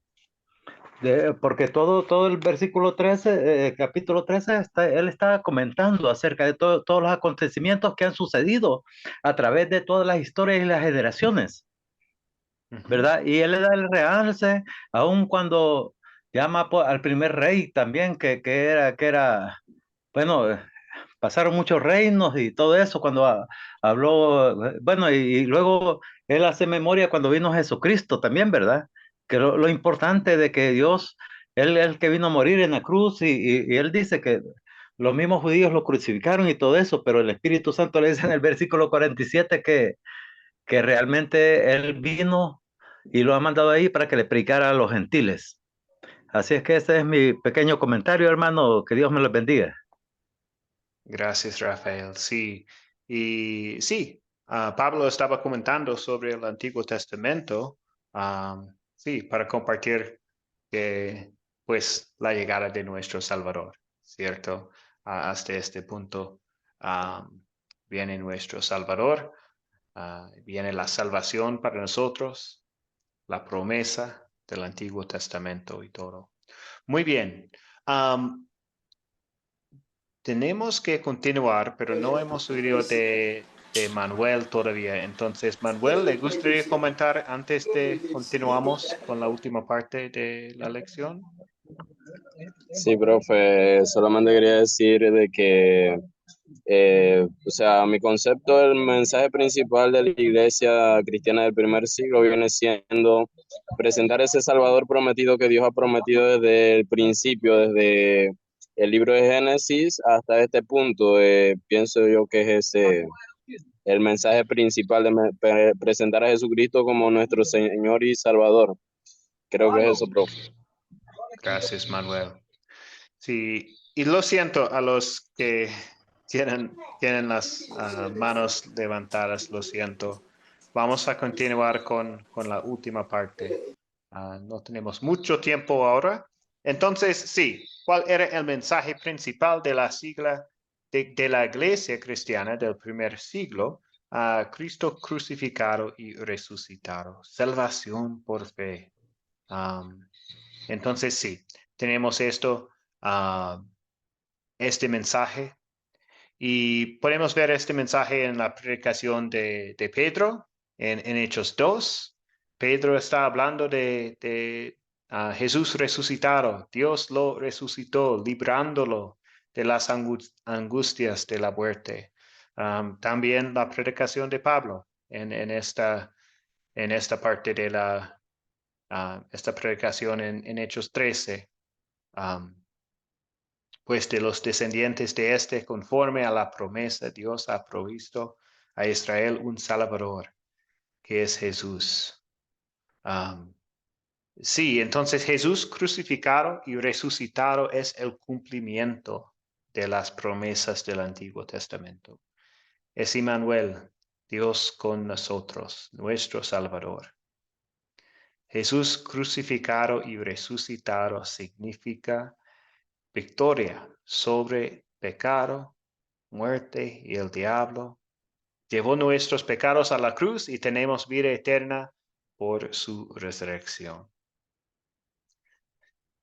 porque todo el versículo 13, capítulo 13, él está comentando acerca de todos los acontecimientos que han sucedido a través de todas las historias y las generaciones, ¿verdad? Y él le da el realce, aun cuando llama al primer rey también, que era, bueno, pasaron muchos reinos y todo eso cuando habló, bueno, y luego él hace memoria cuando vino Jesucristo también, ¿verdad? Que lo importante de que Dios, él es el que vino a morir en la cruz y él dice que los mismos judíos lo crucificaron y todo eso, pero el Espíritu Santo le dice en el versículo 47 que realmente él vino y lo ha mandado ahí para que le predicara a los gentiles. Así es que ese es mi pequeño comentario, hermano, que Dios me los bendiga. Gracias, Rafael. Sí, y sí, Pablo estaba comentando sobre el Antiguo Testamento, sí, para compartir que, pues, la llegada de nuestro Salvador, ¿cierto? Hasta este punto viene nuestro Salvador, viene la salvación para nosotros, la promesa del Antiguo Testamento y todo. Muy bien. Tenemos que continuar, pero no hemos oído de Manuel todavía. Entonces, Manuel, ¿le gustaría comentar antes de continuamos con la última parte de la lección? Sí, profe, solamente quería decir de que, o sea, mi concepto del mensaje principal de la iglesia cristiana del primer siglo viene siendo presentar ese Salvador prometido que Dios ha prometido desde el principio, desde el libro de Génesis hasta este punto. Pienso yo que es el mensaje principal de presentar a Jesucristo como nuestro Señor y Salvador. Creo que es eso, profe. Gracias, Manuel. Sí, y lo siento a los que tienen las manos levantadas, lo siento. Vamos a continuar con la última parte. No tenemos mucho tiempo ahora. Entonces, sí, ¿cuál era el mensaje principal de la sigla de la iglesia cristiana del primer siglo? Cristo crucificado y resucitado. Salvación por fe. Entonces, sí, tenemos este mensaje. Y podemos ver este mensaje en la predicación de Pedro, en Hechos 2. Pedro está hablando de Jesús resucitado. Dios lo resucitó, librándolo de las angustias de la muerte. También la predicación de Pablo en esta parte de esta predicación en Hechos 13. Pues de los descendientes de este, conforme a la promesa, Dios ha provisto a Israel un Salvador, que es Jesús. Sí, entonces Jesús crucificado y resucitado es el cumplimiento de las promesas del Antiguo Testamento. Es Immanuel, Dios con nosotros, nuestro Salvador. Jesús crucificado y resucitado significa victoria sobre pecado, muerte y el diablo. Llevó nuestros pecados a la cruz y tenemos vida eterna por su resurrección.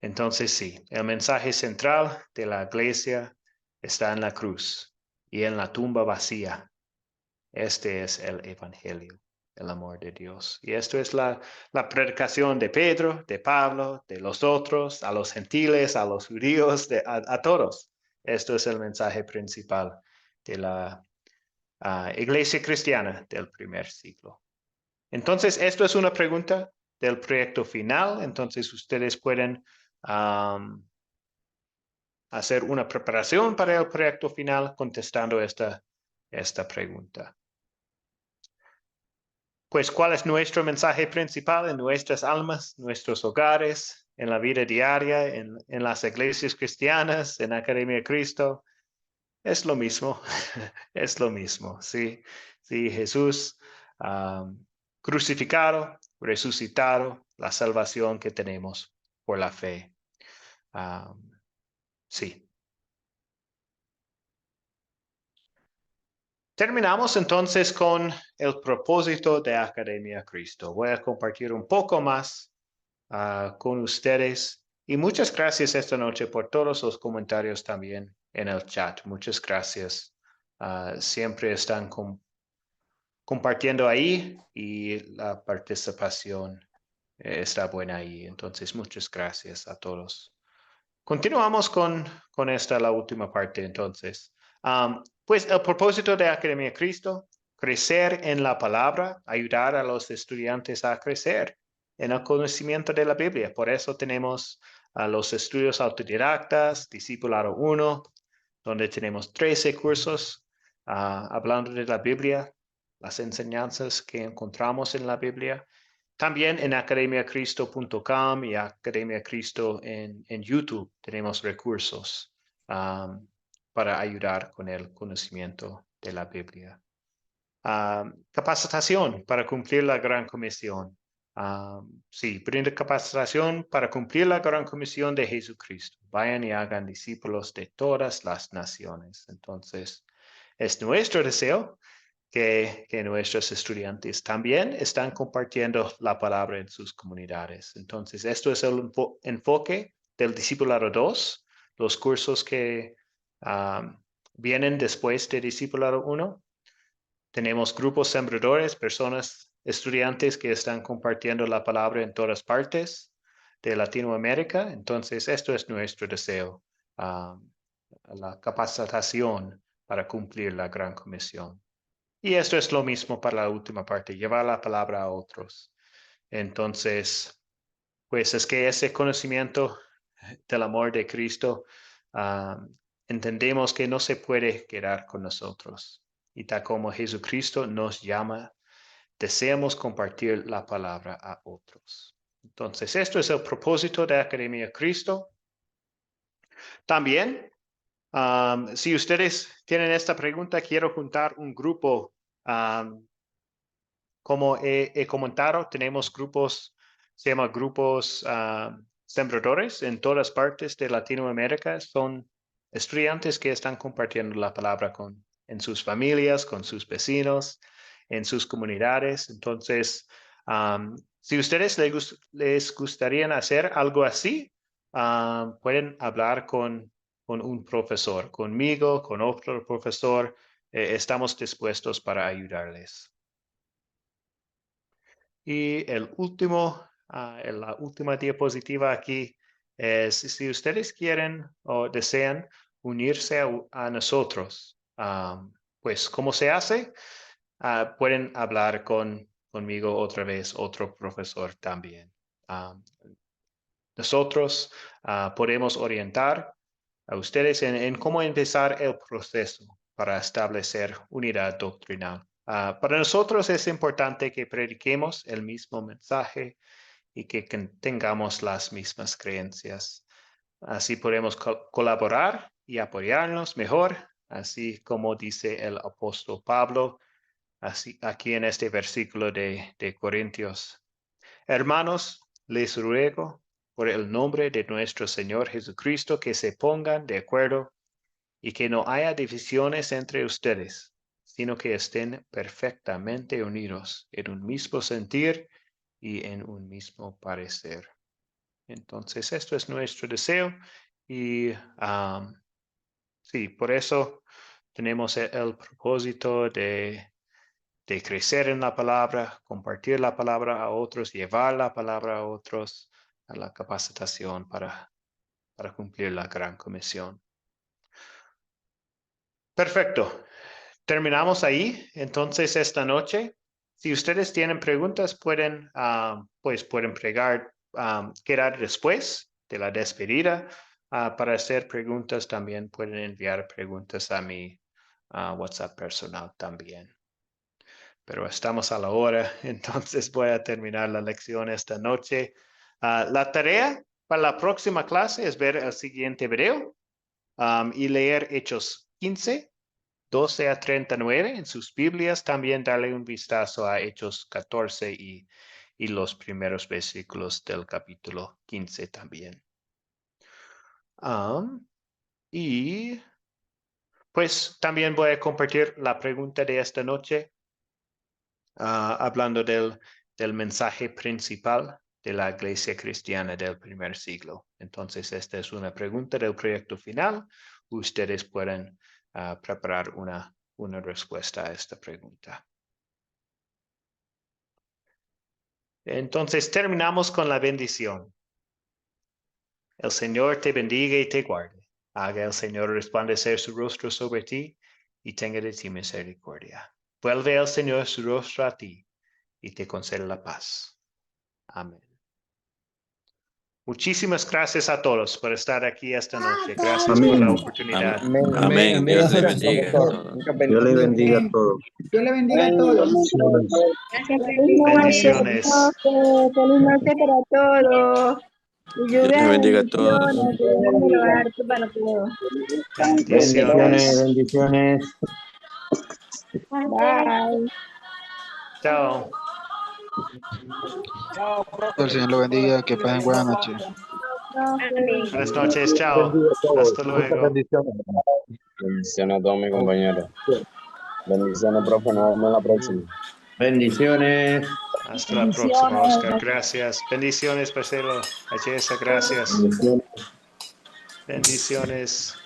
Entonces sí, el mensaje central de la iglesia está en la cruz y en la tumba vacía. Este es el evangelio, el amor de Dios. Y esto es la predicación de Pedro, de Pablo, de los otros, a los gentiles, a los judíos, a todos. Esto es el mensaje principal de la iglesia cristiana del primer siglo. Entonces, esto es una pregunta del proyecto final. Entonces, ustedes pueden hacer una preparación para el proyecto final contestando esta pregunta. Pues, ¿cuál es nuestro mensaje principal en nuestras almas, nuestros hogares, en la vida diaria, en las iglesias cristianas, en Academia de Cristo? Es lo mismo, es lo mismo, sí. Sí, Jesús crucificado, resucitado, la salvación que tenemos por la fe. Sí. Terminamos entonces con el propósito de Academia Cristo. Voy a compartir un poco más con ustedes y muchas gracias esta noche por todos los comentarios también en el chat. Muchas gracias. Siempre están compartiendo ahí y la participación está buena ahí. Entonces, muchas gracias a todos. Continuamos con la última parte entonces. Pues el propósito de Academia Cristo, crecer en la palabra, ayudar a los estudiantes a crecer en el conocimiento de la Biblia. Por eso tenemos los estudios autodidactas, Discipulado 1, donde tenemos 13 cursos hablando de la Biblia, las enseñanzas que encontramos en la Biblia. También en academiacristo.com y Academia Cristo en YouTube tenemos recursos para ayudar con el conocimiento de la Biblia. Capacitación para cumplir la Gran Comisión. Sí, brinda capacitación para cumplir la Gran Comisión de Jesucristo. Vayan y hagan discípulos de todas las naciones. Entonces, es nuestro deseo que nuestros estudiantes también están compartiendo la palabra en sus comunidades. Entonces, esto es el enfoque del Discipulado 2, los cursos que vienen después de Discipulado 1. Tenemos grupos sembradores, personas, estudiantes que están compartiendo la palabra en todas partes de Latinoamérica. Entonces, esto es nuestro deseo, la capacitación para cumplir la Gran Comisión. Y esto es lo mismo para la última parte, llevar la palabra a otros. Entonces, pues es que ese conocimiento del amor de Cristo, entendemos que no se puede quedar con nosotros. Y tal como Jesucristo nos llama, deseamos compartir la palabra a otros. Entonces, esto es el propósito de Academia Cristo. También Si ustedes tienen esta pregunta, quiero juntar un grupo. Como he comentado, tenemos grupos, se llama grupos sembradores en todas partes de Latinoamérica. Son estudiantes que están compartiendo la palabra en sus familias, con sus vecinos, en sus comunidades. Entonces, si ustedes les gustaría hacer algo así, pueden hablar con un profesor, conmigo, con otro profesor. Estamos dispuestos para ayudarles. Y la última diapositiva aquí es si ustedes quieren o desean unirse a nosotros, pues ¿cómo se hace? Pueden hablar conmigo otra vez, otro profesor también. Nosotros podemos orientar a ustedes en cómo empezar el proceso para establecer unidad doctrinal. Para nosotros es importante que prediquemos el mismo mensaje y que tengamos las mismas creencias. Así podemos colaborar y apoyarnos mejor, así como dice el apóstol Pablo, así aquí en este versículo de Corintios. Hermanos, les ruego por el nombre de nuestro Señor Jesucristo que se pongan de acuerdo y que no haya divisiones entre ustedes, sino que estén perfectamente unidos en un mismo sentir y en un mismo parecer. Entonces, esto es nuestro deseo y sí, por eso tenemos el propósito de crecer en la palabra, compartir la palabra a otros, llevar la palabra a otros, a la capacitación para cumplir la gran comisión. Perfecto. Terminamos ahí. Entonces, esta noche, si ustedes tienen preguntas, pueden quedar después de la despedida. Para hacer preguntas también pueden enviar preguntas a mi WhatsApp personal también. Pero estamos a la hora, entonces voy a terminar la lección esta noche. La tarea para la próxima clase es ver el siguiente video y leer Hechos 15. 12 a 39 en sus Biblias, también darle un vistazo a Hechos 14 y los primeros versículos del capítulo 15 también. Y pues también voy a compartir la pregunta de esta noche, hablando del mensaje principal de la iglesia cristiana del primer siglo. Entonces, esta es una pregunta del proyecto final. Ustedes pueden preparar una respuesta a esta pregunta. Entonces, terminamos con la bendición. El Señor te bendiga y te guarde. Haga el Señor resplandecer su rostro sobre ti y tenga de ti misericordia. Vuelve el Señor su rostro a ti y te conceda la paz. Amén. Muchísimas gracias a todos por estar aquí esta noche. Gracias por la oportunidad. Amén. Dios le bendiga a todos. Dios le bendiga a todos. Dios le bendiga a todos. Bendiciones. Feliz noche para todos. Y Dios lluvia les de bendiga a todos. bendiciones, que Dios me lo harto para todos. Bendiciones. Bendiciones. Bye. Chao. Que el Señor lo bendiga, que pasen buenas noches. Buenas noches. Chao. Hasta luego. Bendiciones a todos mis compañeros. Bendiciones, profe. Nos vemos en la próxima. Bendiciones. Hasta la próxima, Oscar. Gracias. Bendiciones, Marcelo. Ayesa, gracias. Bendiciones.